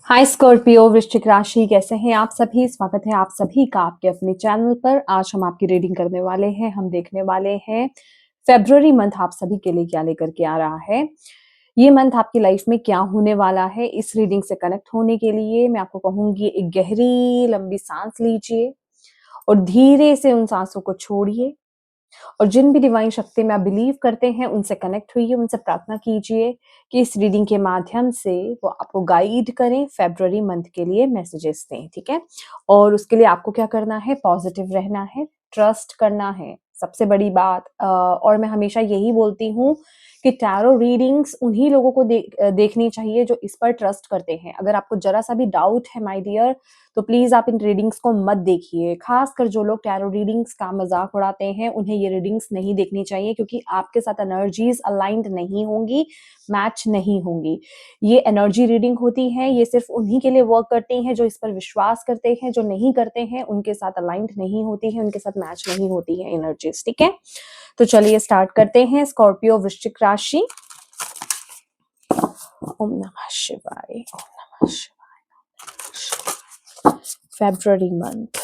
हाय Scorpio, वृश्चिक राशि, कैसे हैं आप सभी। स्वागत है आप सभी का आपके अपने चैनल पर। आज हम आपकी रीडिंग करने वाले हैं। हम देखने वाले हैं फेब्रुअरी मंथ आप सभी के लिए क्या लेकर के आ रहा है। ये मंथ आपकी लाइफ में क्या होने वाला है। इस रीडिंग से कनेक्ट होने के लिए मैं आपको कहूंगी एक गहरी लंबी सांस लीजिए और धीरे से उन सांसों को छोड़िए और जिन भी डिवाइन शक्ति में आप बिलीव करते हैं उनसे कनेक्ट हुइए, उनसे प्रार्थना कीजिए कि इस रीडिंग के माध्यम से वो आपको गाइड करें, फेब्रुअरी मंथ के लिए मैसेजेस दें। ठीक है, और उसके लिए आपको क्या करना है, पॉजिटिव रहना है, ट्रस्ट करना है, सबसे बड़ी बात। और मैं हमेशा यही बोलती हूँ कि टैरो रीडिंग्स उन्हीं लोगों को देखनी चाहिए जो इस पर ट्रस्ट करते हैं। अगर आपको जरा सा भी डाउट है माय डियर, तो प्लीज आप इन रीडिंग्स को मत देखिए। खासकर जो लोग टैरो रीडिंग्स का मजाक उड़ाते हैं उन्हें ये रीडिंग्स नहीं देखनी चाहिए, क्योंकि आपके साथ एनर्जीज अलाइंड नहीं होंगी, मैच नहीं होंगी। ये एनर्जी रीडिंग होती है, ये सिर्फ उन्हीं के लिए वर्क करती हैं जो इस पर विश्वास करते हैं। जो नहीं करते हैं उनके साथ अलाइंड नहीं होती है, उनके साथ मैच नहीं होती है एनर्जीज। ठीक है, तो चलिए स्टार्ट करते हैं। स्कॉर्पियो वृश्चिक राशि। ओम नमः शिवाय, ओम नमः शिवाय। February month,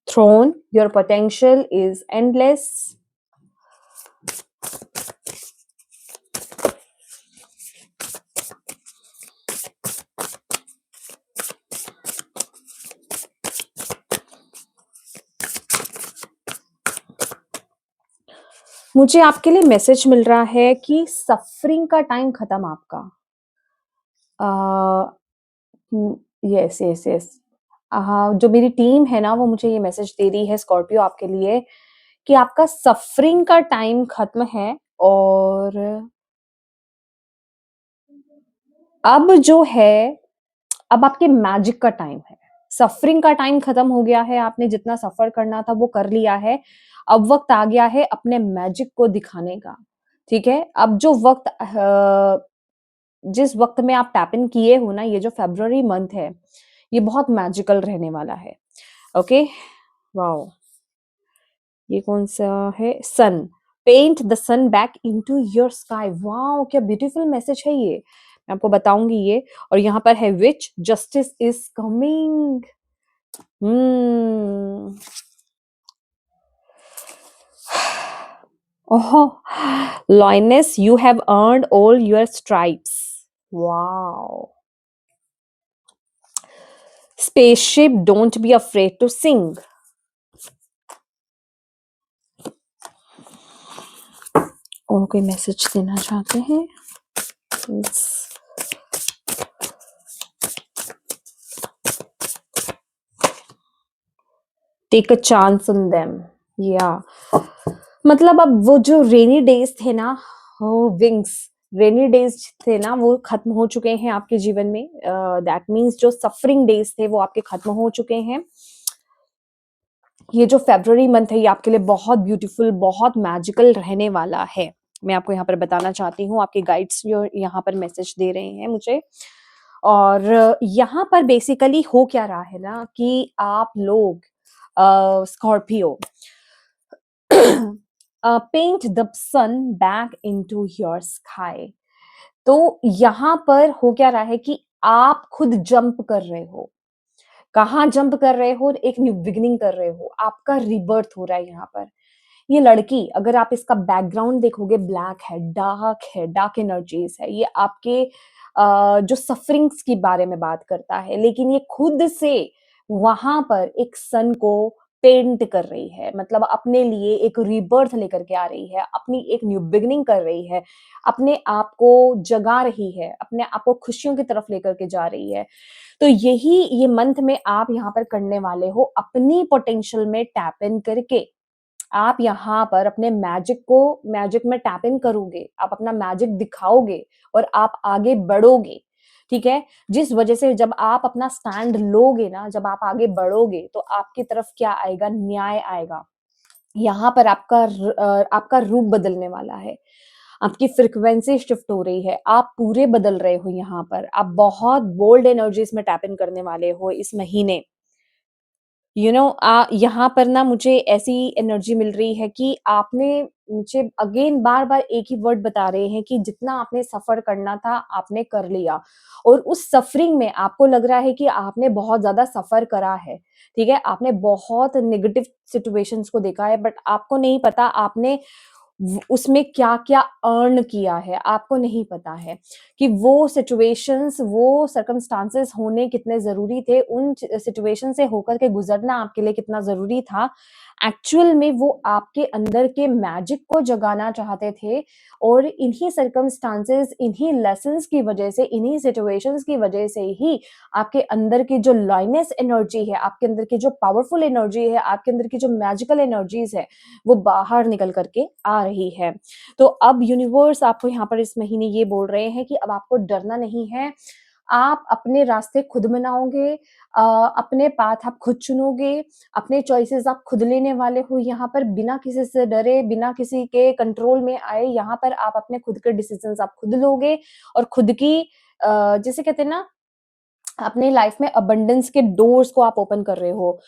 throne, your potential is endless. मुझे आपके लिए मैसेज मिल रहा है कि सफरिंग का टाइम खत्म आपका। Yes yes yes. जो मेरी टीम है ना वो मुझे ये मैसेज दे रही है स्कॉर्पियो आपके लिए कि आपका सफरिंग का टाइम खत्म है और अब जो है, अब आपके मैजिक का टाइम है। सफरिंग का टाइम खत्म हो गया है, आपने जितना सफर करना था वो कर लिया है। अब वक्त आ गया है अपने मैजिक को दिखाने का। ठीक है, अब जो वक्त जिस वक्त में आप टैप इन किए हो ना, ये जो फेब्रुअरी मंथ है ये बहुत मैजिकल रहने वाला है। ओके, वाओ, ये कौन सा है, sun. Paint the sun back into your sky. Wow, क्या ब्यूटीफुल मैसेज है ये, मैं आपको बताऊंगी ये। और यहाँ पर है witch, justice is coming. Oh, Lioness, you have earned all your stripes. Wow. Spaceship, don't be afraid to sing. और कोई मैसेज देना चाहते हैं? Take a chance on them. Yeah. मतलब अब वो जो रेनी डेज थे ना, विंग्स, रेनी डेज थे ना वो खत्म हो चुके हैं आपके जीवन में। दैट मीन्स जो सफरिंग डेज थे वो आपके खत्म हो चुके हैं। ये जो फेब्रुअरी मंथ है ये आपके लिए बहुत ब्यूटीफुल, बहुत मैजिकल रहने वाला है। मैं आपको यहाँ पर बताना चाहती हूँ, आपके गाइड्स जो यहाँ पर मैसेज दे रहे हैं मुझे। और यहाँ पर बेसिकली हो क्या रहा है ना कि आप लोग Scorpio paint the sun back into your sky. तो यहाँ पर हो क्या रहा है कि आप खुद जंप कर रहे हो। कहाँ जंप कर रहे हो, एक न्यू बिगिनिंग कर रहे हो, आपका रिबर्थ हो रहा है यहाँ पर। ये लड़की, अगर आप इसका बैकग्राउंड देखोगे, ब्लैक है, डार्क एनर्जीज है। ये आपके जो सफरिंग्स की बारे में बात करता है, लेकिन ये खुद से वहां पर एक सन को पेंट कर रही है। मतलब अपने लिए एक रीबर्थ लेकर के आ रही है, अपनी एक न्यू बिगिनिंग कर रही है, अपने आप को जगा रही है, अपने आप को खुशियों की तरफ लेकर के जा रही है। तो यही ये मंथ में आप यहाँ पर करने वाले हो, अपनी पोटेंशियल में टैप इन करके आप यहाँ पर अपने मैजिक में टैप इन करोगे, आप अपना मैजिक दिखाओगे और आप आगे बढ़ोगे। ठीक है, जिस वजह से जब आप अपना स्टैंड लोगे ना, जब आप आगे बढ़ोगे तो आपकी तरफ क्या आएगा, न्याय आएगा। यहाँ पर आपका रूप बदलने वाला है, आपकी फ्रीक्वेंसी शिफ्ट हो रही है, आप पूरे बदल रहे हो। यहाँ पर आप बहुत बोल्ड एनर्जीज में टैप इन करने वाले हो इस महीने। यहाँ पर ना मुझे ऐसी एनर्जी मिल रही है कि आपने मुझे अगेन बार-बार एक ही वर्ड बता रहे हैं कि जितना आपने सफ़र करना था, आपने कर लिया और उस सफ़रिंग में आपको लग रहा है कि आपने बहुत ज़्यादा सफ़र करा है, ठीक है? आपने बहुत नेगेटिव सिचुएशंस को देखा है बट आपको नहीं पता आपने उसमें क्या-क्या अर्न किया है, आपको नहीं पता है कि वो सिचुएशंस, वो सर्कमस्टांसेस होने कितने ज़रूरी थे, उन सिचुएशन से होकर के गुज़रना आपके लिए कितना ज़रूरी था। एक्चुअल में वो आपके अंदर के मैजिक को जगाना चाहते थे और इन्हीं सर्कमस्टांसेस, इन्हीं लेसन्स की वज़ह से, इन्हीं सिचुएशंस की वज़ह से ही आपके अंदर की जो लॉयनेस एनर्जी है, आपके अंदर की जो पावरफुल एनर्जी है, आपके अंदर की जो मैजिकल एनर्जीज़ है, वो बाहर निकल कर के आ रही है। तो अब यूनिवर्स आपको यहाँ पर इस महीने ये बोल रहे हैं कि अब आपको डरना नहीं है, आप अपने रास्ते खुद बनाओगे, अपने पाथ आप खुद चुनोगे, अपने चॉइसेस आप खुद लेने वाले हो यहाँ पर बिना किसी से डरे, बिना किसी के कंट्रोल में आए, यहाँ पर आप अपने खुद के डिसीज़न्स आप खुद लोगे और खुद की जिसे कहते हैं ना अपने लाइफ में अबंडेंस के डोर्स को आप ओपन कर रहे हो।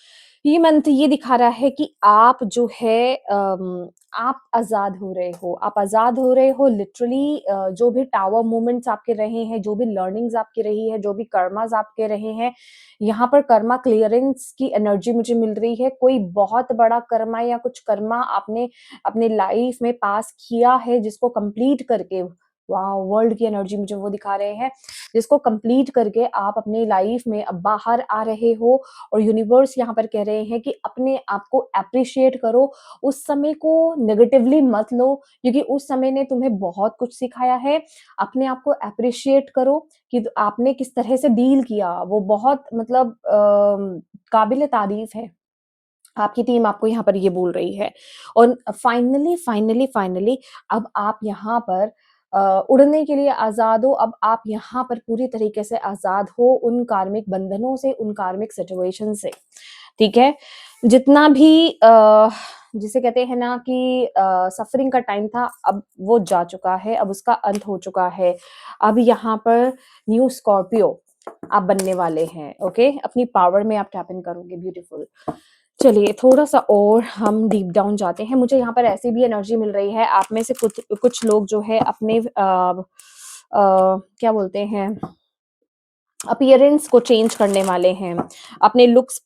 ये मंथ ये दिखा रहा है कि आप जो है आप आज़ाद हो रहे हो। आप आज़ाद हो रहे हो लिटरली जो भी टावर मोमेंट्स आपके रहे हैं, जो भी लर्निंग्स आपकी रही है, जो भी कर्मास आपके रहे हैं, यहाँ पर कर्मा क्लियरेंस की एनर्जी मुझे मिल रही है। कोई बहुत बड़ा कर्मा या कुछ कर्मा आपने अपने लाइफ में पास किया है जिसको कंप्लीट करके वॉव! वर्ल्ड की एनर्जी मुझे वो दिखा रहे हैं। जिसको कंप्लीट करके आप अपने लाइफ में अब बाहर आ रहे हो और यूनिवर्स यहाँ पर कह रहे हैं कि अपने आप को एप्रिशिएट करो, उस समय को नेगेटिवली मत लो क्योंकि उस समय ने तुम्हें बहुत कुछ सिखाया है। अपने आप को एप्रिशिएट करो कि आपने किस तरह से डील किया, वो बहुत मतलब काबिल तारीफ़ है। आपकी टीम आपको यहाँ पर ये बोल रही है और फाइनली अब आप यहाँ पर उड़ने के लिए आज़ाद हो, अब आप यहाँ पर पूरी तरीके से आज़ाद हो उन कार्मिक बंधनों से, उन कार्मिक सिचुएशन से, ठीक है? जितना भी जिसे कहते हैं ना कि सफ़रिंग का टाइम था, अब वो जा चुका है, अब उसका अंत हो चुका है। अब यहाँ पर न्यू स्कॉर्पियो आप बनने वाले हैं, ओके? अपनी पावर में आप टैप इन करोगे, ब्यूटीफुल। चलिए थोड़ा-सा और हम डीप डाउन जाते हैं। मुझे यहाँ पर ऐसी भी एनर्जी मिल रही है, आप में से कुछ कुछ लोग जो है अपने क्या बोलते हैं अपीयरेंस को चेंज करने वाले हैं, अपने लुक्स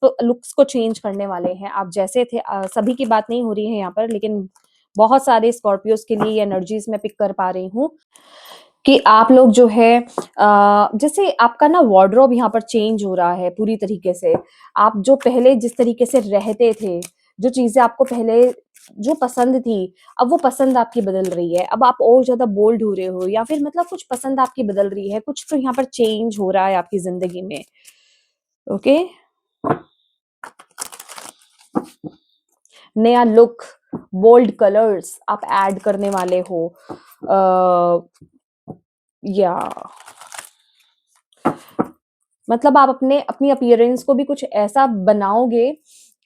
को चेंज करने वाले हैं। आप जैसे थे सभी की बात नहीं हो रही है यहाँ पर लेकिन बहुत सारे स्कॉर्पियोज़ के लिए ये एनर्जीज़ मैं पिक कर पा रही हूँ। कि आप लोग जो है जैसे आपका ना वार्डरोब यहाँ पर चेंज हो रहा है पूरी तरीके से। आप जो पहले जिस तरीके से रहते थे, जो चीज़ें आपको पहले जो पसंद थी, अब वो पसंद आपकी बदल रही है। अब आप और ज़्यादा बोल्ड हो रहे हो या फिर मतलब कुछ पसंद आपकी बदल रही है, कुछ तो यहाँ पर चेंज हो रहा है आपकी ज़िंदगी में। ओके? नया लुक, बोल्ड कलर्स आप ऐड करने वाले हो। अ, या मतलब आप अपनी अपीयरेंस को भी कुछ ऐसा बनाओगे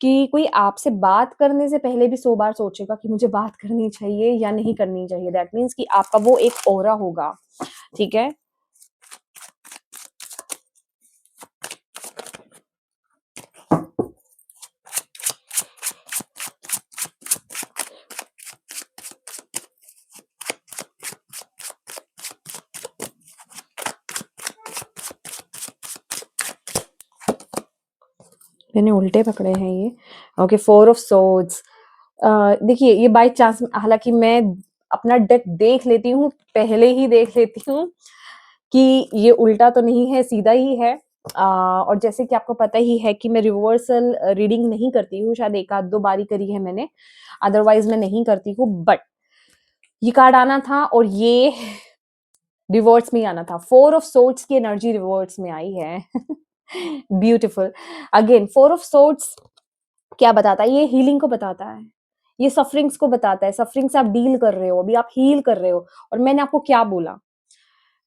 कि कोई आपसे बात करने से पहले भी 100 बार सोचेगा कि मुझे बात करनी चाहिए या नहीं करनी चाहिए। दैट मीन्स कि आपका वो एक ऑरा होगा, ठीक है? मैंने उल्टे पकड़े हैं ये। Okay, 4 of swords. देखिए ये बाय चांस हालाँकि मैं अपना डेक देख लेती हूँ, पहले ही देख लेती हूँ कि ये उल्टा तो नहीं है, सीधा ही है। और जैसे कि आपको पता ही है कि मैं रिवर्सल रीडिंग नहीं करती हूँ, शायद 1 आध 2 बार ही करी है मैंने, अदरवाइज़ मैं नहीं करती हूँ। बट ये कार्ड आना था और ये रिवर्स में ही आना था। 4 ऑफ सोर्ड्स की एनर्जी रिवर्स में आई है। ब्यूटीफुल। अगेन 4 ऑफ सोर्ड्स क्या बताता है? ये हीलिंग को बताता है। ये सफरिंग्स को बताता है। सफरिंग से आप डील कर रहे हो, अभी आप हील कर रहे हो और मैंने आपको क्या बोला?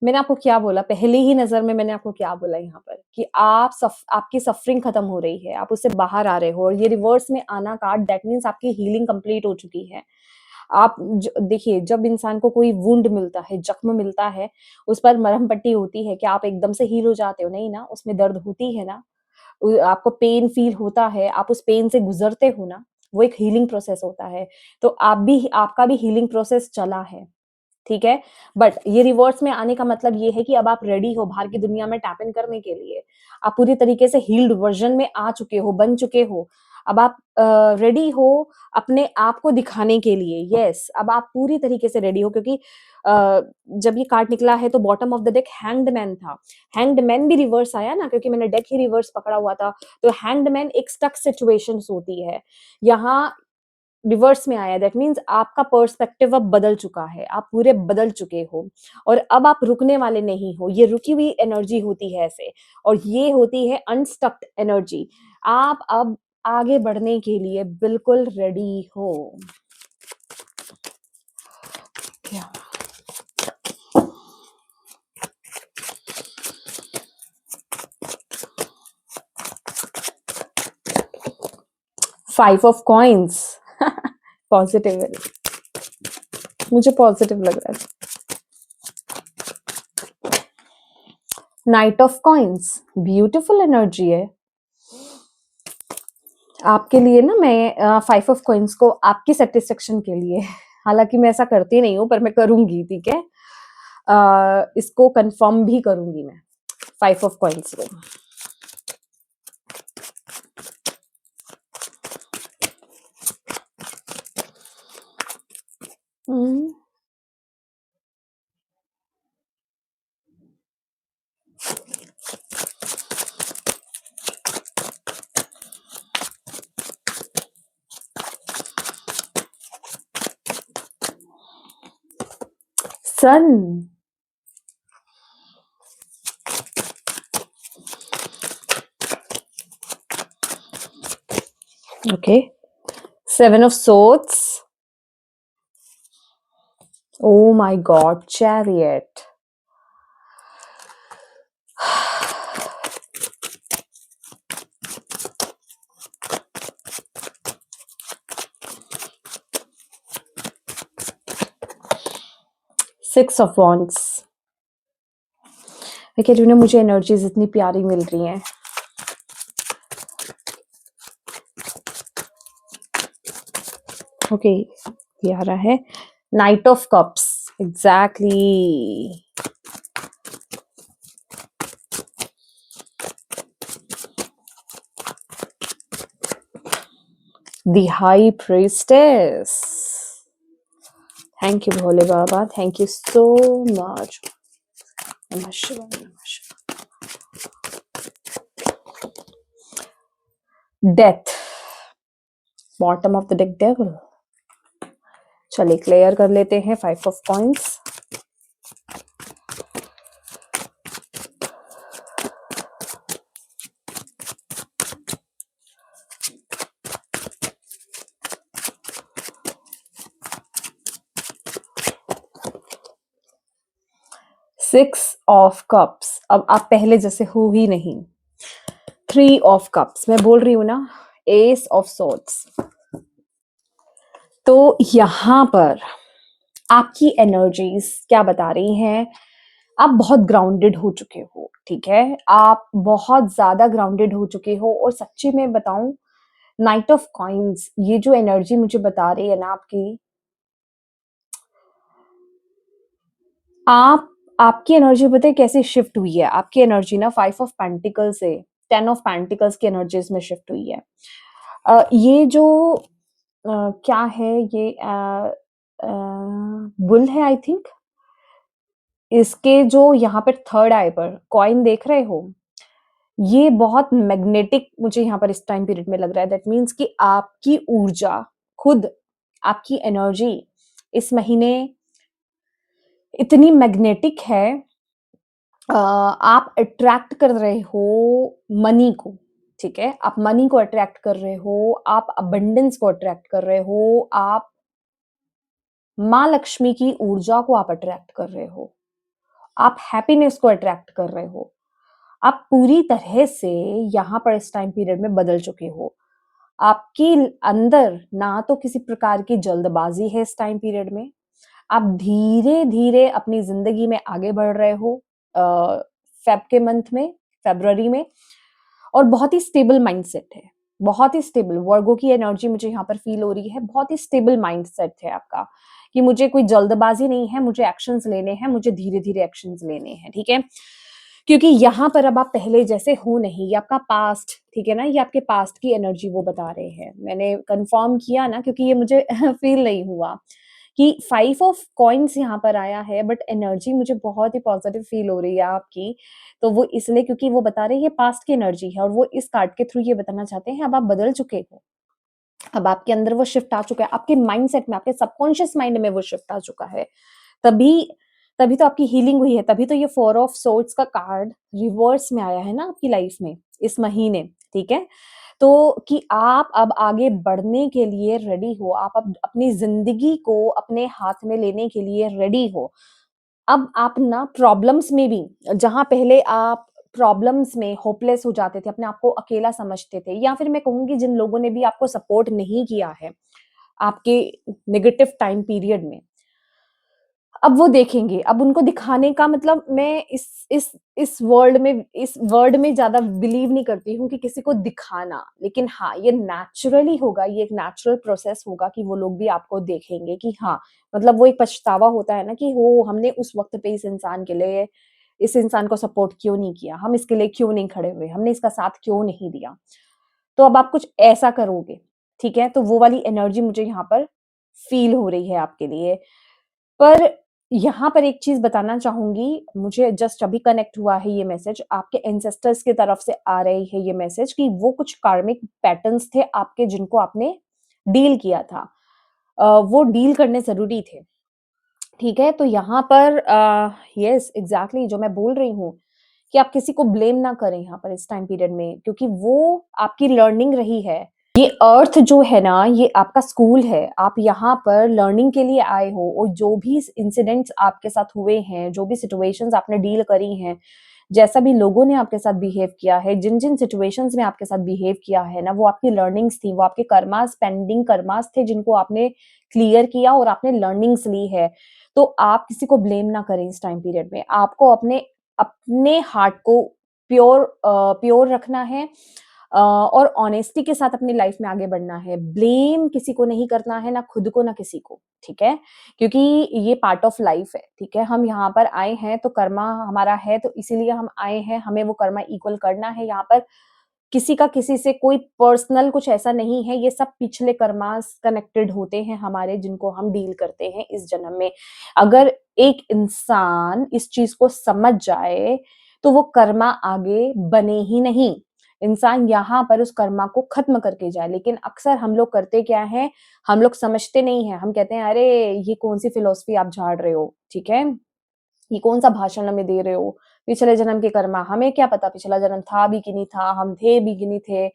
मैंने आपको क्या बोला? पहली ही नज़र में मैंने आपको क्या बोला यहाँ पर कि आपकी सफरिंग खत्म हो रही है, आप उससे बाहर आ रहे हो और ये रिवर्स में आना कार्ड दैट मीन्स आपकी हीलिंग कंप्लीट हो चुकी है। आप देखिए जब इंसान को कोई वुंड मिलता है, जख्म मिलता है, उस पर मरहम पट्टी होती है, क्या आप एकदम से हील हो जाते हो? नहीं ना, उसमें दर्द होती है ना। आपको पेन फील होता है, आप उस पेन से गुजरते हो ना, वो एक हीलिंग प्रोसेस होता है। तो आपका भी हीलिंग प्रोसेस चला है, ठीक है? बट ये रिवर्स में आने का मतलब ये है कि अब आप रेडी हो बाहर की दुनिया में टैप इन करने के लिए। आप पूरी तरीके से हील्ड वर्जन में आ चुके हो, बन चुके हो। अब आप रेडी हो अपने आप को दिखाने के लिए। यस, अब आप पूरी तरीके से रेडी हो, क्योंकि जब ये कार्ड निकला है तो bottom of the deck hanged man था। हैंग्ड मैन भी रिवर्स आया ना, क्योंकि मैंने डेक ही रिवर्स पकड़ा हुआ था। तो हैंग्ड मैन एक स्टक सिचुएशंस होती है। यहाँ रिवर्स में आया, दैट मीन्स आपका पर्सपेक्टिव अब बदल चुका है, आप पूरे बदल चुके हो और अब आप रुकने वाले नहीं हो। ये रुकी हुई एनर्जी होती है ऐसे, और ये होती है अनस्टक्ड एनर्जी। आप अब आगे बढ़ने के लिए बिल्कुल रेडी हो। क्या 5 ऑफ कॉइन्स पॉजिटिव है, मुझे पॉजिटिव लग रहा है। Night of coins beautiful energy है आपके लिए ना। मैं 5 ऑफ कॉइन्स को आपकी सेटिस्फेक्शन के लिए, हालांकि मैं ऐसा करती नहीं हूँ पर मैं करूंगी, ठीक है? इसको कंफर्म भी करूंगी मैं 5 ऑफ कॉइन्स को। Sun, okay. 7 of swords, oh my god, chariot, 6 of wands। मैं कह रही हूँ ना, मुझे एनर्जीज इतनी प्यारी मिल रही हैं। ओके, ये आ रहा है night of cups, exactly. The high priestess, thank you Bhole Baba, thank you so much. नमः शिवाय, नमः शिवाय। Death, bottom of the deck devil. चलिए क्लियर कर लेते हैं 5 of coins. Six of cups, अब आप पहले जैसे हो ही नहीं। 3 ऑफ कप्स, मैं बोल रही हूं ना, एस ऑफ सोर्ड्स। तो यहां पर आपकी एनर्जीज क्या बता रही हैं? आप बहुत ग्राउंडेड हो चुके हो, ठीक है? आप बहुत ज्यादा ग्राउंडेड हो चुके हो। और सच्ची में बताऊं, नाइट ऑफ कॉइन्स, ये जो एनर्जी मुझे बता रही है ना आपकी, आपकी एनर्जी पता है कैसे शिफ्ट हुई है? आपकी एनर्जी ना 5 ऑफ पेंटिकल से 10 ऑफ पेंटिकल्स की एनर्जीज में शिफ्ट हुई है। ये जो क्या है, ये बुल है आई थिंक। इसके जो यहाँ पर थर्ड आई पर कॉइन देख रहे हो, ये बहुत मैग्नेटिक मुझे यहाँ पर इस टाइम पीरियड में लग रहा है। दैट मीन्स कि आपकी ऊर्जा, खुद आपकी एनर्जी इस महीने इतनी मैग्नेटिक है। आप अट्रैक्ट कर रहे हो मनी को, ठीक है? आप मनी को अट्रैक्ट कर रहे हो, आप अबंडेंस को अट्रैक्ट कर रहे हो, आप माँ लक्ष्मी की ऊर्जा को आप अट्रैक्ट कर रहे हो, आप हैप्पीनेस को अट्रैक्ट कर रहे हो। आप पूरी तरह से यहाँ पर इस टाइम पीरियड में बदल चुके हो। आपके अंदर ना तो किसी प्रकार की जल्दबाजी है इस टाइम पीरियड में। आप धीरे धीरे अपनी जिंदगी में आगे बढ़ रहे हो फेब के मंथ में, फरवरी में। और बहुत ही स्टेबल माइंडसेट है, बहुत ही स्टेबल। वर्गो की एनर्जी मुझे यहाँ पर फील हो रही है, बहुत ही स्टेबल माइंडसेट है आपका कि मुझे कोई जल्दबाजी नहीं है, मुझे एक्शंस लेने हैं, मुझे धीरे-धीरे एक्शंस लेने हैं, ठीक है? क्योंकि यहाँ पर अब आप पहले जैसे हो नहीं, ये आपका पास्ट, ठीक है ना? ये आपके पास्ट की एनर्जी वो बता रहे हैं। मैंने कन्फर्म किया ना क्योंकि ये मुझे फील नहीं हुआ कि 5 ऑफ कॉइन्स यहाँ पर आया है, बट एनर्जी मुझे बहुत ही पॉजिटिव फील हो रही है आपकी। तो वो इसलिए क्योंकि वो बता रहे हैं ये पास्ट की एनर्जी है और वो इस कार्ड के थ्रू ये बताना चाहते हैं अब आप बदल चुके हो। अब आपके अंदर वो शिफ्ट आ चुका है, आपके माइंडसेट में, आपके सबकॉन्शियस माइंड में वो शिफ्ट आ चुका है। तभी तभी तो आपकी हीलिंग हुई है, तभी तो ये 4 ऑफ सोर्ड्स का कार्ड रिवर्स में आया है ना आपकी लाइफ में इस महीने, ठीक है? तो कि आप अब आगे बढ़ने के लिए रेडी हो, आप अब अपनी ज़िंदगी को अपने हाथ में लेने के लिए रेडी हो। अब आप ना प्रॉब्लम्स में भी, जहाँ पहले आप प्रॉब्लम्स में होपलेस हो जाते थे, अपने आप को अकेला समझते थे, या फिर मैं कहूँगी जिन लोगों ने भी आपको सपोर्ट नहीं किया है, आपके नेगेटिव टाइम पीरियड में, अब वो देखेंगे। अब उनको दिखाने का मतलब मैं इस वर्ड में ज़्यादा बिलीव नहीं करती हूँ कि किसी को दिखाना। लेकिन हाँ, ये नेचुरली होगा, ये एक नेचुरल प्रोसेस होगा कि वो लोग भी आपको देखेंगे कि हाँ, मतलब वो एक पछतावा होता है ना कि हो हमने उस वक़्त पे इस इंसान को सपोर्ट क्यों नहीं किया? हम इसके लिए क्यों नहीं खड़े हुए? हमने इसका साथ क्यों नहीं दिया? तो अब आप कुछ ऐसा करोगे, ठीक है? तो वो वाली एनर्जी मुझे यहाँ पर फ़ील हो रही है आपके लिए। पर यहाँ पर एक चीज़ बताना चाहूँगी, मुझे जस्ट अभी कनेक्ट हुआ है ये मैसेज, आपके एंसेस्टर्स की तरफ से आ रही है ये मैसेज कि वो कुछ कार्मिक पैटर्न्स थे आपके जिनको आपने डील किया था। वो डील करने ज़रूरी थे, ठीक है? तो यहाँ पर येस एग्ज़ैक्टली जो मैं बोल रही हूँ कि आप किसी को ब्लेम ना करें यहाँ पर इस टाइम पीरियड में क्योंकि वो आपकी लर्निंग रही है। ये अर्थ जो है ना, ये आपका स्कूल है। आप यहाँ पर लर्निंग के लिए आए हो और जो भी इंसिडेंट्स आपके साथ हुए हैं, जो भी सिचुएशंस आपने डील करी हैं, जैसा भी लोगों ने आपके साथ बिहेव किया है, जिन-जिन सिचुएशंस में आपके साथ बिहेव किया है ना, वो आपकी लर्निंग्स थी, वो आपके कर्मास पेंडिंग कर्मास थे जिनको आपने क्लियर किया और आपने लर्निंग्स ली है। तो आप किसी को ब्लेम ना करें इस टाइम पीरियड में। आपको अपने अपने हार्ट को प्योर रखना है और ऑनेस्टी के साथ अपनी लाइफ में आगे बढ़ना है। ब्लेम किसी को नहीं करना है, ना खुद को, ना किसी को, ठीक है? क्योंकि ये पार्ट ऑफ लाइफ है, ठीक है? हम यहाँ पर आए हैं तो कर्मा हमारा है तो इसीलिए हम आए हैं, हमें वो कर्मा इक्वल करना है। यहाँ पर किसी का किसी से कोई पर्सनल कुछ ऐसा नहीं है, ये सब पिछले कर्मास कनेक्टेड होते हैं हमारे जिनको हम डील करते हैं इस जन्म में। अगर एक इंसान इस चीज़ को समझ जाए, तो वो कर्मा आगे बने ही नहीं। इंसान यहाँ पर उस कर्मा को खत्म करके जाए, लेकिन अक्सर हम लोग करते क्या है, हम लोग समझते नहीं हैं। हम कहते हैं, "अरे! ये कौन-सी फिलॉसफी आप झाड़ रहे हो?" ठीक है? ये कौन-सा भाषण हमें दे रहे हो? पिछले जन्म के कर्मा, हमें क्या पता पिछला जन्म था भी कि नहीं था, हम थे भी कि नहीं थे।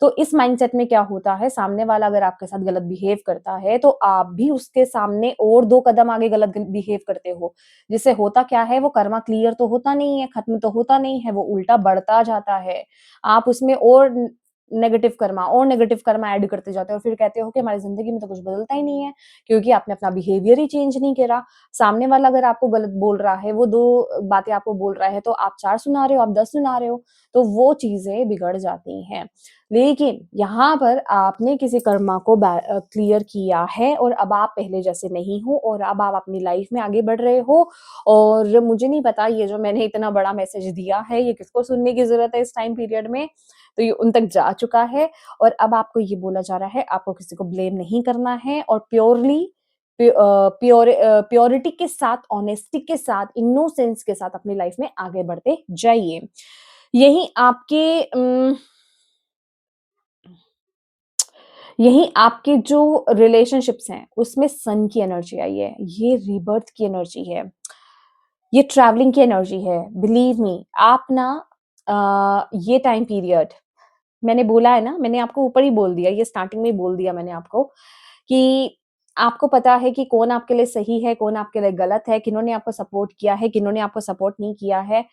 तो इस माइंडसेट में क्या होता है, सामने वाला अगर आपके साथ गलत बिहेव करता है, तो आप भी उसके सामने और 2 कदम आगे गलत ग बिहेव करते हो। जिससे होता क्या है, वो कर्मा क्लियर तो होता नहीं है, खत्म तो होता नहीं है, वो उल्टा बढ़ता जाता है। आप उसमें और नेगेटिव कर्मा ऐड करते जाते हो और फिर कहते हो कि हमारी ज़िंदगी में तो कुछ बदलता ही नहीं है, क्योंकि आपने अपना बिहेवियर ही चेंज नहीं करा। सामने वाला अगर आपको गलत बोल रहा है, वो 2 बातें आपको बोल रहा है, तो आप 4 सुना रहे हो, आप 10 सुना रहे हो, तो वो चीज़ें बिगड़ जाती हैं। लेकिन यहाँ पर आपने किसी कर्मा को क्लियर किया है और अब आप पहले जैसे नहीं हो और अब आप अपनी लाइफ में आगे बढ़ रहे हो और मुझे नहीं पता ये जो मैंने इतना बड़ा मैसेज दिया है, ये किसको सुनने की ज़रूरत है इस टाइम पीरियड में, तो ये उन तक जा चुका है और अब आपको ये बोला जा रहा है, आपको किसी को ब्लेम नहीं करना है और प्योरिटी के साथ, ऑनेस्टी के साथ, इनोसेंस के साथ अपनी लाइफ में आगे बढ़ते जाइए। यही आपके यही आपके जो रिलेशनशिप्स हैं, उसमें सन की एनर्जी आई है। ये रीबर्थ की एनर्जी है। ये ट्रैवलिंग की एनर्जी है। बिलीव मी आप ना ये टाइम पीरियड मैंने बोला है ना, मैंने आपको ऊपर ही बोल दिया, ये स्टार्टिंग में ही बोल दिया मैंने आपको कि आपको पता है कि कौन आपके लिए सही है, कौन आपके लिए गलत है, किन्होंने आपको सपोर्ट किया है, किन्होंने आपको सपोर्ट नहीं किया है।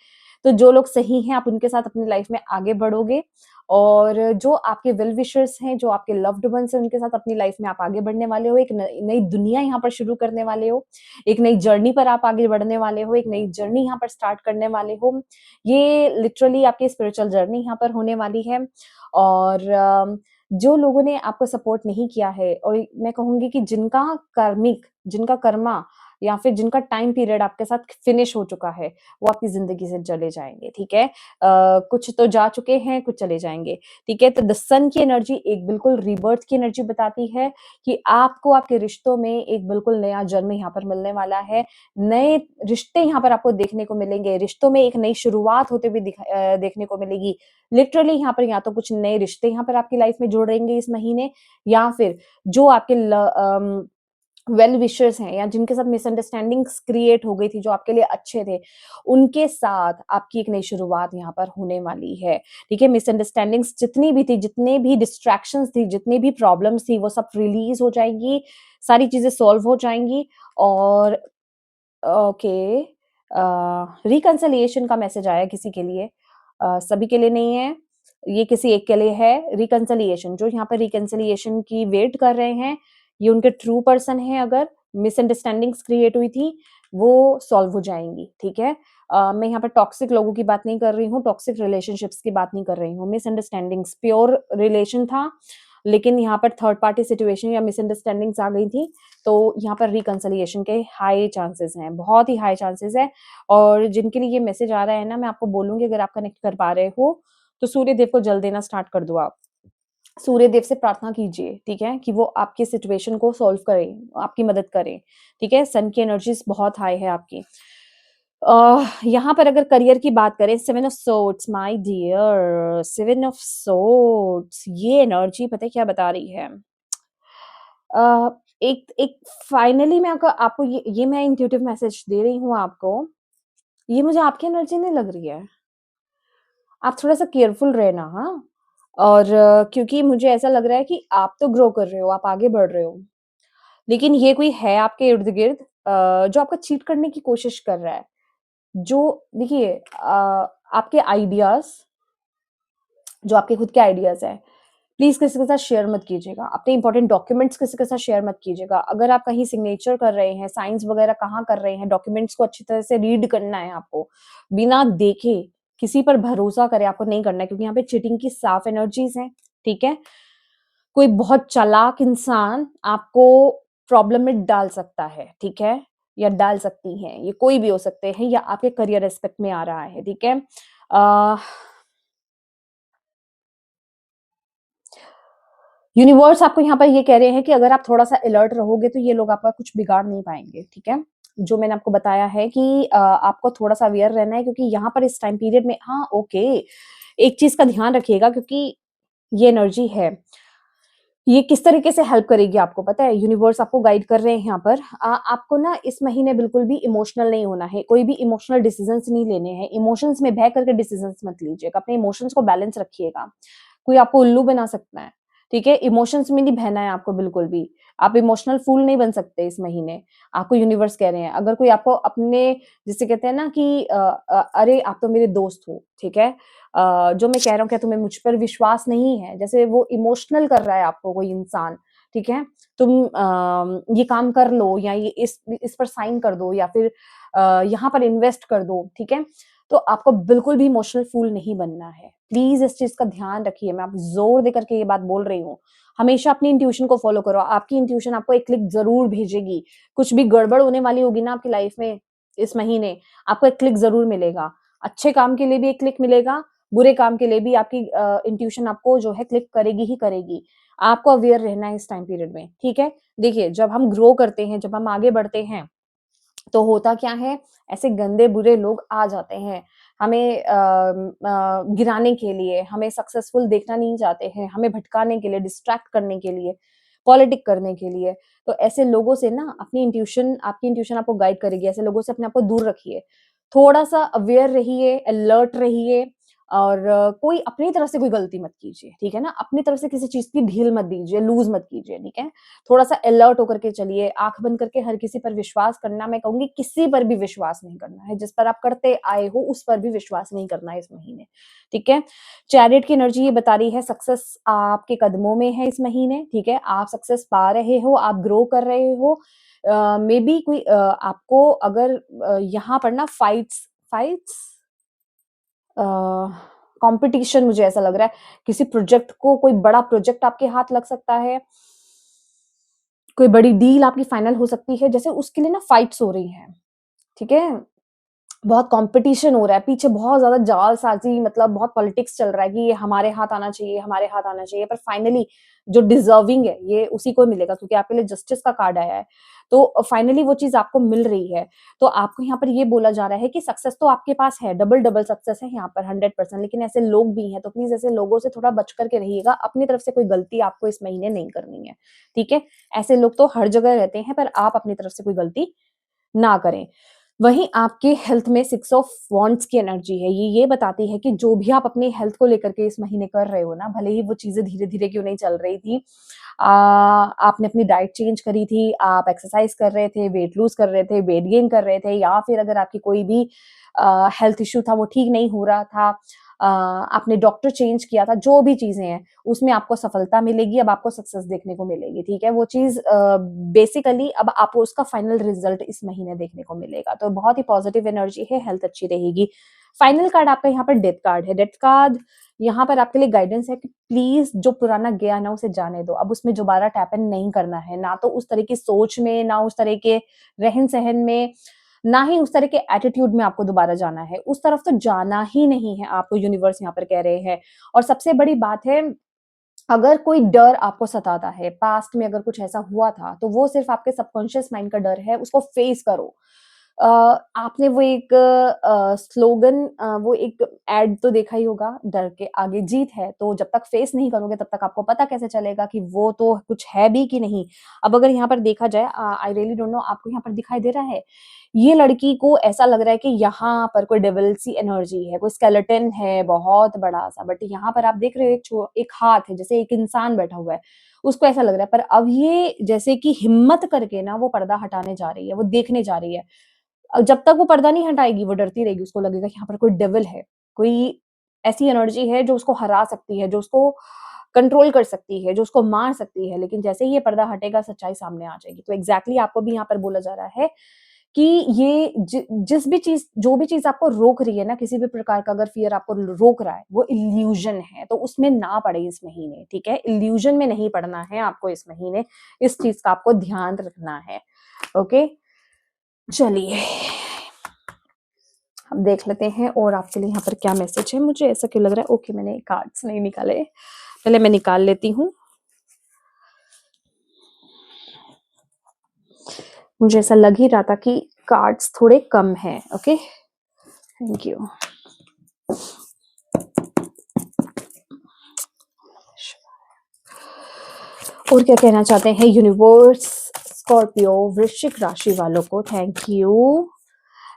तो जो लोग सही हैं, आप उनके साथ अपनी लाइफ में आगे बढ़ोगे और जो आपके वेल विशर्स हैं, जो आपके लव्ड वन्स हैं, उनके साथ अपनी लाइफ में आप आगे बढ़ने वाले हो, एक नई दुनिया यहाँ पर शुरू करने वाले हो, एक नई जर्नी पर आप आगे बढ़ने वाले हो, एक नई जर्नी यहाँ पर स्टार्ट करने वाले हो। ये लिटरली आपकी स्पिरिचुअल जर्नी यहाँ पर होने वाली है और जो लोगों ने आपको सपोर्ट नहीं किया है और मैं कहूँगी कि जिनका कर्मा या फिर जिनका टाइम पीरियड आपके साथ फिनिश हो चुका है, वो आपकी ज़िंदगी से चले जाएँगे, ठीक है? कुछ तो जा चुके हैं, कुछ चले जाएँगे, ठीक है? तो द सन की एनर्जी एक बिल्कुल रीबर्थ की एनर्जी बताती है कि आपको आपके रिश्तों में एक बिल्कुल नया जन्म यहाँ पर मिलने वाला है। नए रिश्ते यहाँ पर आपको देखने को मिलेंगे, रिश्तों में एक नई शुरुआत होते हुए देखने को मिलेगी। लिटरली यहाँ पर या तो कुछ नए रिश्ते यहाँ पर आपकी लाइफ में जुड़ेंगे इस महीने या फिर जो आपके वेल विशर्स हैं या जिनके साथ मिसअंडरस्टैंडिंग्स क्रिएट हो गई थी, जो आपके लिए अच्छे थे, उनके साथ आपकी एक नई शुरुआत यहाँ पर होने वाली है, ठीक है? मिसअंडरस्टैंडिंग्स जितनी भी थी, जितने भी डिस्ट्रैक्शंस थी, जितनी भी प्रॉब्लम्स थी, वो सब रिलीज़ हो जाएँगी, सारी चीज़ें सॉल्व हो जाएँगी और ओके रिकंसिलिएशन का मैसेज आया किसी के लिए सभी के लिए नहीं है, ये किसी एक के लिए है रिकंसिलिएशन जो यहाँ पर रिकंसिलिएशन की वेट कर रहे हैं, ये उनके ट्रू पर्सन हैं अगर मिसअंडरस्टैंडिंग्स क्रिएट हुई थी, वो सॉल्व हो जाएँगी, ठीक है? मैं यहाँ पर टॉक्सिक लोगों की बात नहीं कर रही हूँ, टॉक्सिक रिलेशनशिप्स की बात नहीं कर रही हूँ, मिसअंडरस्टैंडिंग्स प्योर रिलेशन था, लेकिन यहाँ पर थर्ड पार्टी सिचुएशन या मिसअंडरस्टैंडिंग्स आ गई थी, तो यहाँ पर रिकंसिलिएशन के हाई चांसेस हैं, बहुत ही हाई चांसेस हैं और जिनके लिए ये मैसेज आ रहा है ना, मैं आपको बोलूँगी अगर आप कनेक्ट कर पा रहे हो, तो सूर्य देव को जल देना स्टार्ट कर दो आप। सूर्य देव से प्रार्थना कीजिए, ठीक है? कि वो आपकी सिचुएशन को सॉल्व करें, आपकी मदद करें, ठीक है? सन की एनर्जीज़ बहुत हाई है आपकी। यहाँ पर अगर करियर की बात करें 7 of swords my dear 7 of swords ये एनर्जी पता है क्या बता रही है? अ, एक एक फाइनली मैं आपको ये मैं इंट्यूटिव मैसेज दे रही हूँ आपको, ये मुझे आपकी एनर्जी नहीं लग रही है। आप थोड़ा-सा केयरफुल रहना, हाँ? और क्योंकि मुझे ऐसा लग रहा है कि आप तो ग्रो कर रहे हो, आप आगे बढ़ रहे हो। लेकिन ये कोई है आपके इर्द-गिर्द जो आपको चीट करने की कोशिश कर रहा है। जो देखिए आपके आइडियाज़ जो आपके खुद के आइडियाज़ हैं, प्लीज़ किसी के साथ शेयर मत कीजिएगा। अपने इम्पोर्टेंट डॉक्यूमेंट्स किसी के साथ शेयर मत कीजिएगा। अगर आप कहीं सिग्नेचर कर रहे हैं, साइन्स वगैरह कहाँ कर रहे हैं, डॉक्यूमेंट्स को अच्छी तरह से रीड करना है आपको। बिना देखे किसी पर भरोसा करे आपको नहीं करना है क्योंकि यहाँ पे चीटिंग की साफ एनर्जीज़ हैं, ठीक है? कोई बहुत चालाक इंसान आपको प्रॉब्लम में डाल सकता है, ठीक है? या डाल सकती हैं, ये कोई भी हो सकते हैं या आपके करियर एस्पेक्ट में आ रहा है, ठीक है? अ यूनिवर्स आपको यहाँ पर ये कह रहे हैं कि अगर आप थोड़ा-सा अलर्ट रहोगे तो ये लोग आपका कुछ बिगाड़ नहीं पाएँगे, ठीक है? जो मैंने आपको बताया है कि आपको थोड़ा-सा अवेयर रहना है क्योंकि यहाँ पर इस टाइम पीरियड में हाँ, ओके, एक चीज़ का ध्यान रखिएगा क्योंकि ये एनर्जी है। ये किस तरीके से हेल्प करेगी आपको पता है? यूनिवर्स आपको गाइड कर रहे हैं यहाँ पर। आपको ना इस महीने बिल्कुल भी इमोशनल नहीं होना है, कोई भी इमोशनल डिसीज़न्स नहीं लेने हैं। इमोशंस में बह करके डिसीज़न्स मत लीजिएगा, अपने इमोशंस को बैलेंस रखिएगा। कोई आपको उल्लू बना सकता है, ठीक है? इमोशंस में नहीं बहना है आपको बिल्कुल भी। आप इमोशनल फूल नहीं बन सकते इस महीने, आपको यूनिवर्स कह रहे हैं। अगर कोई आपको अपने जिसे कहते हैं ना कि अरे आप तो मेरे दोस्त हो, ठीक है? जो मैं कह रहा हूँ क्या तुम्हें मुझ पर विश्वास नहीं है? जैसे वो इमोशनल कर रहा है आपको कोई इंसान, ठीक है? तुम ये काम कर लो या ये इस पर साइन कर दो या फिर यहाँ पर इन्वेस्ट कर दो, ठीक है? तो आपको बिल्कुल भी इमोशनल फूल नहीं बनना है। प्लीज़ इस चीज़ का ध्यान रखिए, मैं आपको ज़ोर देकर के ये बात बोल रही हूँ। हमेशा अपनी इंट्यूशन को फ़ॉलो करो, आपकी इंट्यूशन आपको एक क्लिक ज़रूर भेजेगी। कुछ भी गड़बड़ होने वाली होगी ना आपकी लाइफ़ में इस महीने, आपको एक क्लिक ज़रूर मिलेगा। अच्छे काम के लिए भी एक क्लिक मिलेगा, बुरे काम के लिए भी आपकी इंट्यूशन आपको जो है क्लिक करेगी ही करेगी। आपको अवेयर रहना है इस टाइम पीरियड में, ठीक है? देखिए, जब हम ग्रो करते हैं, जब हम आगे बढ़ते हैं तो होता क्या है, ऐसे गंदे बुरे लोग आ जाते हैं, हमें गिराने के लिए, हमें सक्सेसफुल देखना नहीं चाहते हैं, हमें भटकाने के लिए, डिस्ट्रैक्ट करने के लिए, पॉलिटिक करने के लिए। तो ऐसे लोगों से ना अपनी इंट्यूशन आपकी इंट्यूशन आपको गाइड करेगी, ऐसे लोगों से अपने आप को दूर रखिए। थोड़ा-सा अवेयर रहिए, अलर्ट रहिए और कोई अपनी तरफ से कोई गलती मत कीजिए, ठीक है ना? अपनी तरफ से किसी चीज़ की ढील मत दीजिए, लूज़ मत कीजिए, ठीक है? थोड़ा-सा अलर्ट होकर के चलिए, आँख बंद करके हर किसी पर विश्वास करना, मैं कहूँगी किसी पर भी विश्वास नहीं करना है, जिस पर आप करते आए हो उस पर भी विश्वास नहीं करना है इस महीने, ठीक है? चैरियट की एनर्जी ये बता रही है सक्सेस आपके कदमों में है इस महीने, ठीक है? आप सक्सेस पा रहे हो, आप ग्रो कर रहे हो। मेबी कोई आपको अगर यहाँ पर ना फाइट्स फाइट्स अ, कॉम्पिटिशन मुझे ऐसा लग रहा है, किसी प्रोजेक्ट को कोई बड़ा प्रोजेक्ट आपके हाथ लग सकता है, कोई बड़ी डील आपकी फाइनल हो सकती है, जैसे उसके लिए ना फाइट्स हो रही हैं, ठीक है? बहुत कॉम्पिटिशन हो रहा है, पीछे बहुत ज़्यादा जालसाज़ी मतलब बहुत पॉलिटिक्स चल रहा है कि ये हमारे हाथ आना चाहिए, हमारे हाथ आना चाहिए, पर फाइनली जो डिज़र्विंग है, ये उसी को मिलेगा क्योंकि आपके लिए जस्टिस का कार्ड आया है। तो फाइनली वो चीज़ आपको मिल रही है। तो आपको यहाँ पर ये बोला जा रहा है कि सक्सेस तो आपके पास है, डबल-डबल सक्सेस है यहाँ पर 100%, लेकिन ऐसे लोग भी हैं, तो प्लीज़ ऐसे लोगों से थोड़ा बच कर के रहिएगा। अपनी तरफ से कोई गलती आपको इस महीने नहीं करनी है, ठीक है? ऐसे लोग तो हर जगह रहते हैं, पर आप अपनी तरफ से कोई गलती ना करें। वहीं आपके हेल्थ में 6 ऑफ वांड्स की एनर्जी है। ये बताती है कि जो भी आप अपनी हेल्थ को लेकर के इस महीने कर रहे हो ना, भले ही वो चीज़ें धीरे-धीरे क्यों नहीं चल रही थी। आपने अपनी डाइट चेंज करी थी, आप एक्सरसाइज़ कर रहे थे, वेट लूज़ कर रहे थे, वेट गेन कर रहे थे या फिर अगर आपकी कोई भी हेल्थ इश्यू था, वो ठीक नहीं हो रहा था। आपने डॉक्टर चेंज किया था, जो भी चीज़ें हैं, उसमें आपको सफलता मिलेगी, अब आपको सक्सेस देखने को मिलेगी, ठीक है? वो चीज़ बेसिकली अब आपको उसका फाइनल रिज़ल्ट इस महीने देखने को मिलेगा, तो बहुत ही पॉज़िटिव एनर्जी है, हेल्थ अच्छी रहेगी। फाइनल कार्ड आपका यहाँ पर डेथ कार्ड है, डेथ कार्ड यहाँ पर आपके लिए गाइडेंस है कि प्लीज़ जो पुराना गया ना उसे जाने दो, अब उसमें दोबारा टैप इन नहीं करना है, ना तो उस तरह की सोच में, ना उस तरह के रहन-सहन में, ना ही उस तरह के एटीट्यूड में आपको दोबारा जाना है, उस तरफ तो जाना ही नहीं है आपको यूनिवर्स यहाँ पर कह रहे हैं। और सबसे बड़ी बात है अगर कोई डर आपको सताता है, पास्ट में अगर कुछ ऐसा हुआ था, तो वो सिर्फ़ आपके सबकॉन्शियस माइंड का डर है, उसको फेस करो। आपने वो एक स्लोगन वो एक एड तो देखा ही होगा, डर के आगे जीत है, तो जब तक फेस नहीं करोगे तब तक आपको पता कैसे चलेगा कि वो तो कुछ है भी कि नहीं। अब अगर यहाँ पर देखा जाए आई रियली डोंट नो आपको यहाँ पर दिखाई दे रहा है? ये लड़की को ऐसा लग रहा है कि यहाँ पर कोई डेविल सी एनर्जी है, कोई स्केलेटन है बहुत बड़ा-सा बट यहाँ पर आप देख रहे हो एक हाथ है, जैसे एक इंसान बैठा हुआ है, उसको ऐसा लग रहा है। पर अब ये जैसे कि हिम्मत करके ना वो पर्दा हटाने जा रही है, वो देखने जा रही है। जब तक वो पर्दा नहीं हटाएगी, वो डरती रहेगी, उसको लगेगा कि यहाँ पर कोई डेविल है, कोई ऐसी एनर्जी है जो उसको हरा सकती है, जो उसको कंट्रोल कर सकती है, जो उसको मार सकती है, लेकिन जैसे ही ये पर्दा हटेगा, सच्चाई सामने आ जाएगी। तो एग्ज़ैक्टली आपको भी यहाँ पर बोला जा रहा है कि ये जिस भी चीज़ जो भी चीज़ आपको रोक रही है ना, किसी भी प्रकार का अगर फ़ियर आपको रोक रहा है, वो इल्यूज़न है, तो उसमें ना पड़े इस महीने, ठीक है? इल्यूज़न में नहीं पड़ना है आपको इस महीने, इस चीज़ का आपको ध्यान रखना है, ओके? चलिए, हम देख लेते हैं और आपके लिए यहाँ पर क्या मैसेज है। मुझे ऐसा क्यों लग रहा है ओके मैंने कार्ड्स नहीं निकाले, पहले मैं निकाल लेती हूँ। मुझे ऐसा लग ही रहा था कि कार्ड्स थोड़े कम हैं, ओके? Thank you. और क्या कहना चाहते हैं यूनिवर्स स्कॉर्पियो वृश्चिक राशि वालों को? Thank you.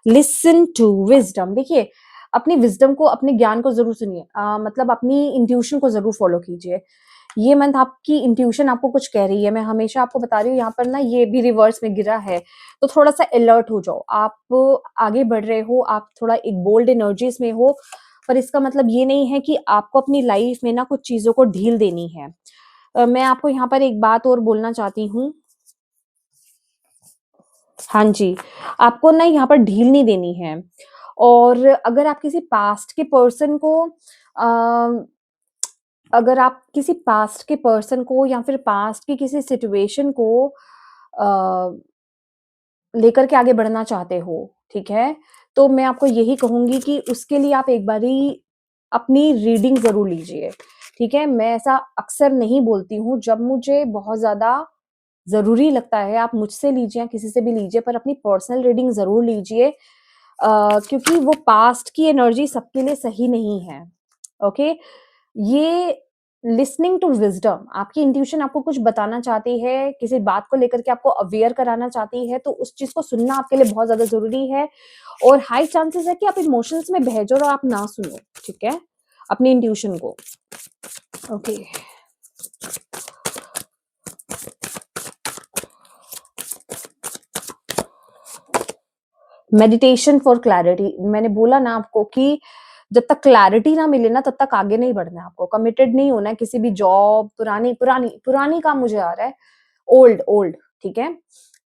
Listen to wisdom. देखिए अपनी विजडम को अपने ज्ञान को जरूर सुनिए, मतलब अपनी इंट्यूशन को जरूर फॉलो कीजिए। ये मंथ आपकी इंट्यूशन आपको कुछ कह रही है, मैं हमेशा आपको बता रही हूँ यहाँ पर ना ये भी रिवर्स में गिरा है, तो थोड़ा सा अलर्ट हो जाओ। आप आगे बढ़ रहे हो, आप थोड़ा एक बोल्ड एनर्जीज में हो, पर इसका मतलब ये नहीं है कि आपको अपनी लाइफ में ना कुछ चीजों को ढील देनी है। मैं आपको यहाँ पर एक बात और बोलना चाहती हूँ। हाँ जी, आपको ना यहाँ पर ढील नहीं देनी है। और अगर आप किसी पास्ट के पर्सन को अ, अगर आप किसी पास्ट के पर्सन को या फिर पास्ट की किसी सिचुएशन को अ, लेकर के आगे बढ़ना चाहते हो, ठीक है? तो मैं आपको यही कहूँगी कि उसके लिए आप एक बारी अपनी रीडिंग ज़रूर लीजिए, ठीक है? मैं ऐसा अक्सर नहीं बोलती हूँ, जब मुझे बहुत ज़्यादा ज़रूरी लगता है, आप मुझसे लीजिए या किसी से भी लीजिए, पर अपनी पर्सनल रीडिंग ज़रूर लीजिए, क्योंकि वो पास्ट की एनर्जी सबके लिए सही नहीं है, ओके? ये लिसनिंग टू विज़डम, आपकी इंट्यूशन आपको कुछ बताना चाहती है, किसी बात को लेकर के आपको अवेयर कराना चाहती है, तो उस चीज़ को सुनना आपके लिए बहुत ज़्यादा ज़रूरी है। और हाई चांसेस है कि आप इमोशंस में बह जाओ और आप ना सुनो, ठीक है? अपनी इंट्यूशन को। Okay, meditation for clarity. मैंने बोला ना आपको कि जब तक क्लैरिटी ना मिले ना तब तक आगे नहीं बढ़ना है आपको, कमिटेड नहीं होना है किसी भी जॉब। पुरानी पुरानी पुरानी काम मुझे आ रहा है, ओल्ड ओल्ड, ठीक है।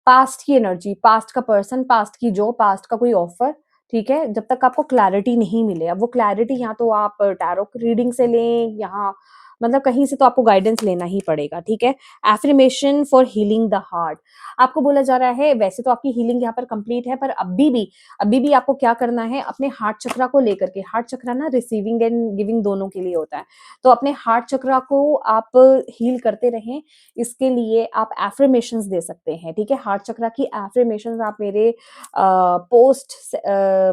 पास्ट की एनर्जी, पास्ट का पर्सन, पास्ट की जॉब, पास्ट का कोई ऑफर, ठीक है। जब तक आपको क्लैरिटी नहीं मिले, अब वो क्लैरिटी या तो आप टैरो रीडिंग से लें, यहाँ मतलब कहीं से तो आपको गाइडेंस लेना ही पड़ेगा, ठीक है। Affirmation for healing the heart, आपको बोला जा रहा है वैसे तो आपकी हीलिंग यहाँ पर कंप्लीट है, पर अभी भी आपको क्या करना है, अपने हार्ट चक्रा को लेकर के। हार्ट चक्रा ना रिसीविंग एंड गिविंग दोनों के लिए होता है, तो अपने हार्ट चक्रा को आप हील करते रहें। इसके लिए आप एफर्मेशंस दे सकते हैं, ठीक है। हार्ट चक्रा की एफर्मेशंस आप मेरे पोस्ट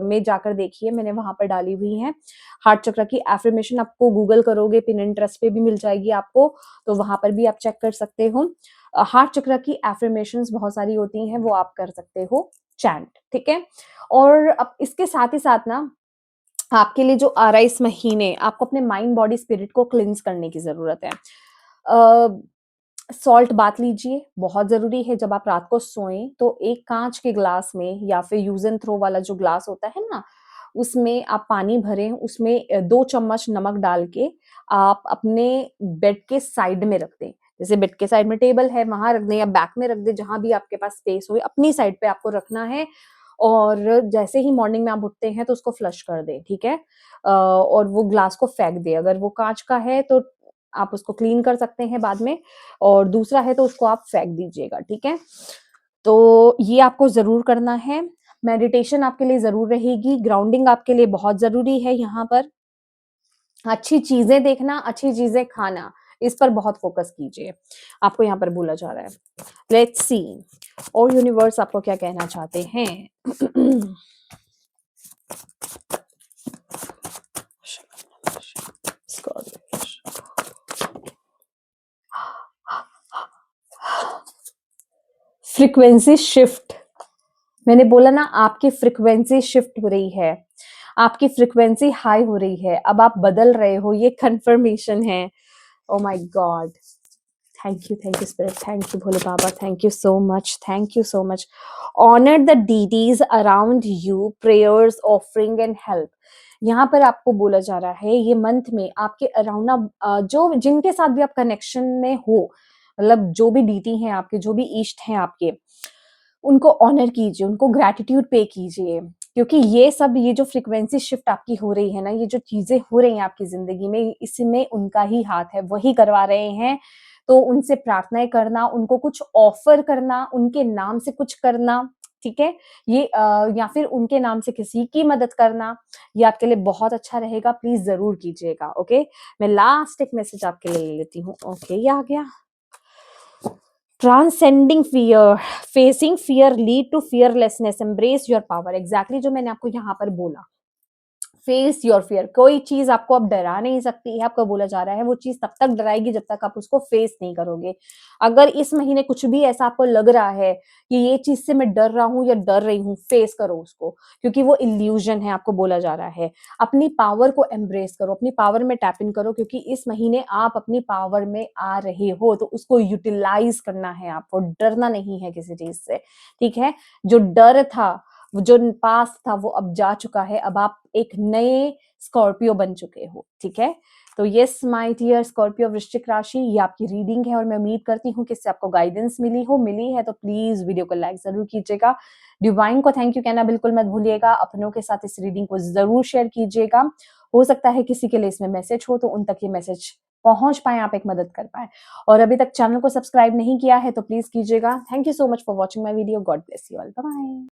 में जाकर देखिए, मैंने वहां पर डाली हुई है। हार्ट चक्रा की एफर्मेशन आपको गूगल करोगे, पिनिंटरेस्ट पे भी मिल जाएगी आपको, तो वहां पर भी आप चेक कर सकते हो। हार्ट चक्र की एफर्मेशंस बहुत सारी होती हैं, वो आप कर सकते हो चैंट, ठीक है। और अब इसके साथ ही साथ ना आपके लिए जो आ रहा है इस महीने, आपको अपने माइंड बॉडी स्पिरिट को क्लिंस करने की जरूरत है। सॉल्ट बात लीजिए, बहुत जरूरी है। जब आप रात को सोएं तो एक कांच के ग्लास में या फिर यूज एंड थ्रो वाला जो ग्लास होता है ना, उसमें आप पानी भरें, उसमें 2 चम्मच नमक डाल के आप अपने बेड के साइड में रख दें। जैसे बेड के साइड में टेबल है, वहां रख दें या बैक में रख दें, जहां भी आपके पास स्पेस हो, अपनी साइड पे आपको रखना है। और जैसे ही मॉर्निंग में आप उठते हैं तो उसको फ्लश कर दें, ठीक है। और वो ग्लास को फेंक दें। अगर वो कांच का है तो आप उसको क्लीन कर सकते हैं बाद में, और दूसरा है तो उसको आप फेंक दीजिएगा, ठीक है। तो ये आपको जरूर करना है। मेडिटेशन आपके लिए जरूर रहेगी, ग्राउंडिंग आपके लिए बहुत जरूरी है। यहाँ पर अच्छी चीजें देखना, अच्छी चीजें खाना, इस पर बहुत फोकस कीजिए, आपको यहाँ पर बोला जा रहा है। लेट्स सी और यूनिवर्स आपको क्या कहना चाहते हैं। फ्रीक्वेंसी शिफ्ट, मैंने बोला ना आपकी फ्रीक्वेंसी शिफ्ट हो रही है, आपकी फ्रीक्वेंसी हाई हो रही है, अब आप बदल रहे हो, ये कंफर्मेशन है। Oh my God, thank you spirit, thank you Bhole Baba, thank you so much, thank you so much. Honour the deities around you, prayers, offering and help. यहाँ पर आपको बोला जा रहा है ये मंथ में आपके अराउंड ना जो जिनके साथ भी आप कनेक्शन में हो, मतलब जो भी डीटी हैं आपके, जो भी इष्ट हैं आपके, उनको ऑनर कीजिए, उनको ग्रैटिट्यूड पे कीजिए। क्योंकि ये सब, ये जो फ्रीक्वेंसी शिफ्ट आपकी हो रही है ना, ये जो चीजें हो रही हैं आपकी जिंदगी में, इसमें उनका ही हाथ है, वही करवा रहे हैं। तो उनसे प्रार्थनाएं करना, उनको कुछ ऑफर करना, उनके नाम से कुछ करना, ठीक है। ये या फिर उनके नाम से किसी की मदद करना, ये आपके लिए बहुत अच्छा रहेगा, प्लीज जरूर कीजिएगा। ओके, मैं लास्ट एक मैसेज आपके लिए ले लेती हूँ। ओके, ये आ गया। Transcending fear, facing fear lead to fearlessness, embrace your power. Exactly जो मैंने आपको यहाँ पर बोला, फेस योर फियर। कोई चीज आपको अब डरा नहीं सकती है, आपको बोला जा रहा है वो चीज तब तक डराएगी जब तक आप उसको फेस नहीं करोगे। अगर इस महीने कुछ भी ऐसा आपको लग रहा है कि ये चीज से मैं डर रहा हूं या डर रही हूँ, फेस करो उसको, क्योंकि वो इल्यूजन है, आपको बोला जा रहा है। अपनी पावर को एम्ब्रेस करो, अपनी पावर में टैप इन करो, क्योंकि इस महीने आप अपनी पावर में आ रहे हो, तो उसको यूटिलाइज करना है आपको, डरना नहीं है किसी चीज से, ठीक है। जो डर था, जो पास था, वो अब जा चुका है, अब आप एक नए स्कॉर्पियो बन चुके हो, ठीक है। तो यस माय डियर स्कॉर्पियो वृश्चिक राशि, ये आपकी रीडिंग है और मैं उम्मीद करती हूँ कि इससे आपको गाइडेंस मिली है तो प्लीज वीडियो को लाइक जरूर कीजिएगा। डिवाइन को थैंक यू कहना बिल्कुल मत भूलिएगा, अपनों के साथ इस रीडिंग को जरूर शेयर कीजिएगा। हो सकता है किसी के लिए इसमें मैसेज हो, तो उन तक ये मैसेज पहुंच पाए, आप एक मदद कर पाए। और अभी तक चैनल को सब्सक्राइब नहीं किया है तो प्लीज कीजिएगा। Thank you so much for watching my video. God bless you all, bye bye.